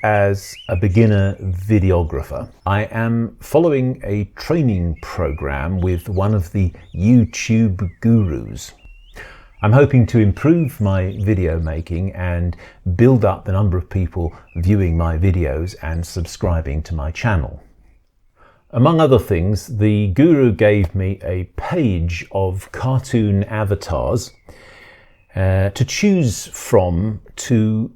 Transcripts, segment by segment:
as a beginner videographer. I am following a training program with one of the YouTube gurus. I'm hoping to improve my video making and build up the number of people viewing my videos and subscribing to my channel. Among other things, the guru gave me a page of cartoon avatars to choose from to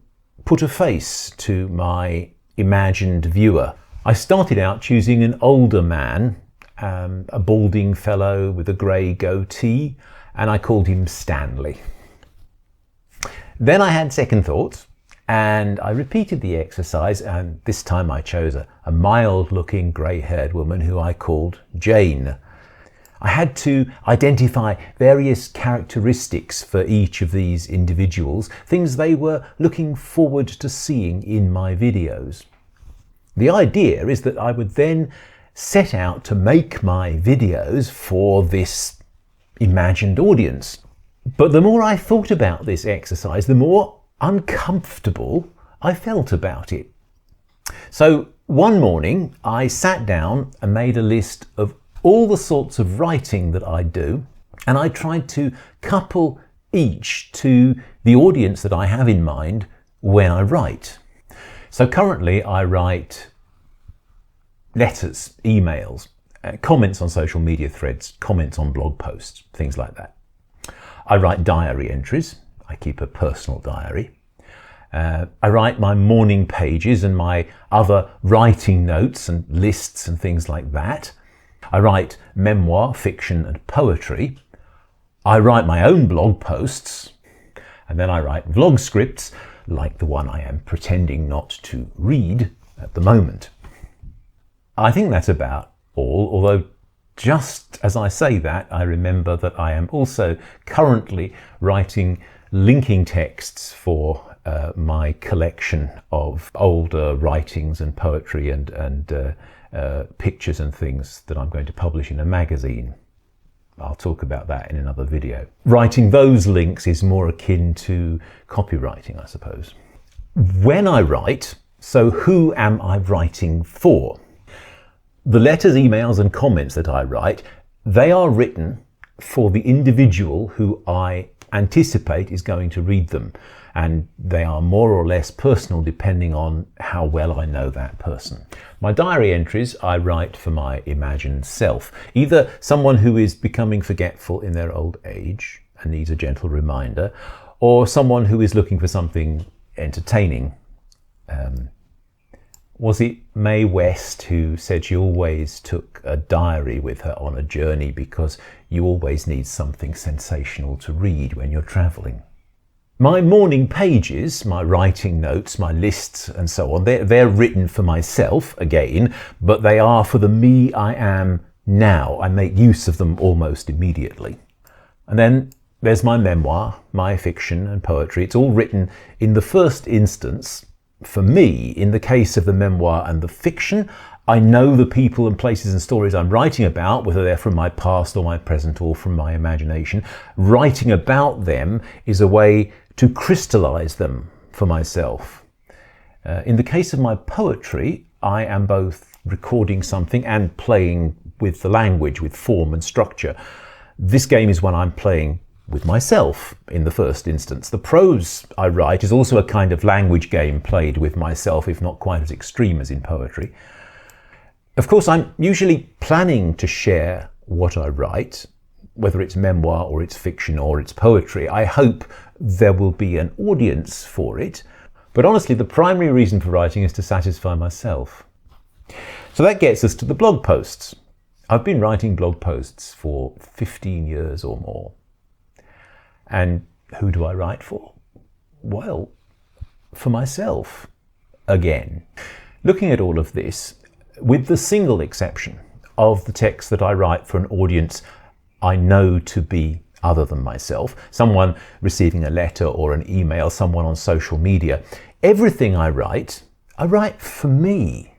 put a face to my imagined viewer. I started out choosing an older man, a balding fellow with a grey goatee, and I called him Stanley. Then I had second thoughts and I repeated the exercise, and this time I chose a mild-looking grey-haired woman who I called Jane. I had to identify various characteristics for each of these individuals, things they were looking forward to seeing in my videos. The idea is that I would then set out to make my videos for this imagined audience. But the more I thought about this exercise, the more uncomfortable I felt about it. So one morning I sat down and made a list of all the sorts of writing that I do, and I tried to couple each to the audience that I have in mind when I write. So currently I write letters, emails, comments on social media threads, comments on blog posts, things like that. I write diary entries. I keep a personal diary. I write my morning pages and my other writing notes and lists and things like that. I write memoir, fiction and poetry. I write my own blog posts, and then I write vlog scripts like the one I am pretending not to read at the moment. I think that's about all, although just as I say that, I remember that I am also currently writing linking texts for my collection of older writings and poetry and pictures and things that I'm going to publish in a magazine. I'll talk about that in another video. Writing those links is more akin to copywriting, I suppose. When I write, so who am I writing for? The letters, emails and comments that I write, they are written for the individual who I anticipate is going to read them, and they are more or less personal depending on how well I know that person. My diary entries I write for my imagined self, either someone who is becoming forgetful in their old age and needs a gentle reminder, or someone who is looking for something entertaining. Was it Mae West who said she always took a diary with her on a journey because you always need something sensational to read when you're travelling? My morning pages, my writing notes, my lists and so on, they're written for myself again, but they are for the me I am now. I make use of them almost immediately. And then there's my memoir, my fiction and poetry. It's all written in the first instance for me. In the case of the memoir and the fiction, I know the people and places and stories I'm writing about, whether they're from my past or my present or from my imagination. Writing about them is a way to crystallize them for myself. In the case of my poetry, I am both recording something and playing with the language, with form and structure. This game is when I'm playing with myself in the first instance. The prose I write is also a kind of language game played with myself, if not quite as extreme as in poetry. Of course, I'm usually planning to share what I write, whether it's memoir or it's fiction or it's poetry. I hope there will be an audience for it. But honestly, the primary reason for writing is to satisfy myself. So that gets us to the blog posts. I've been writing blog posts for 15 years or more. And who do I write for? Well, for myself, again. Looking at all of this, with the single exception of the text that I write for an audience I know to be other than myself, someone receiving a letter or an email, someone on social media, everything I write for me.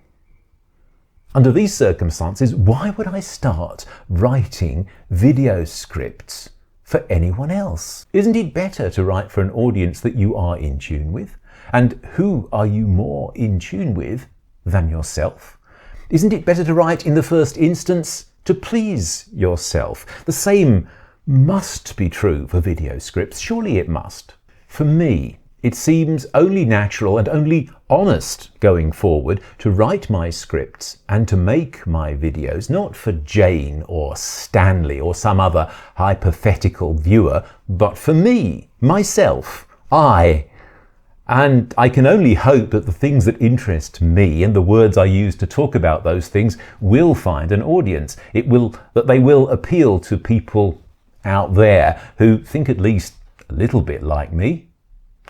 Under these circumstances, why would I start writing video scripts for anyone else? Isn't it better to write for an audience that you are in tune with And who are you more in tune with than yourself? Isn't it better to write in the first instance to please yourself? The same must be true for video scripts. Surely it must. For me, it seems only natural and only honest going forward to write my scripts and to make my videos not for Jane or Stanley or some other hypothetical viewer, but for me, myself, And I can only hope that the things that interest me and the words I use to talk about those things will find an audience. That they will appeal to people out there who think at least a little bit like me,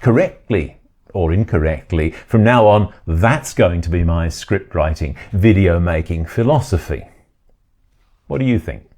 correctly or incorrectly. From now on, that's going to be my script writing, video making philosophy. What do you think?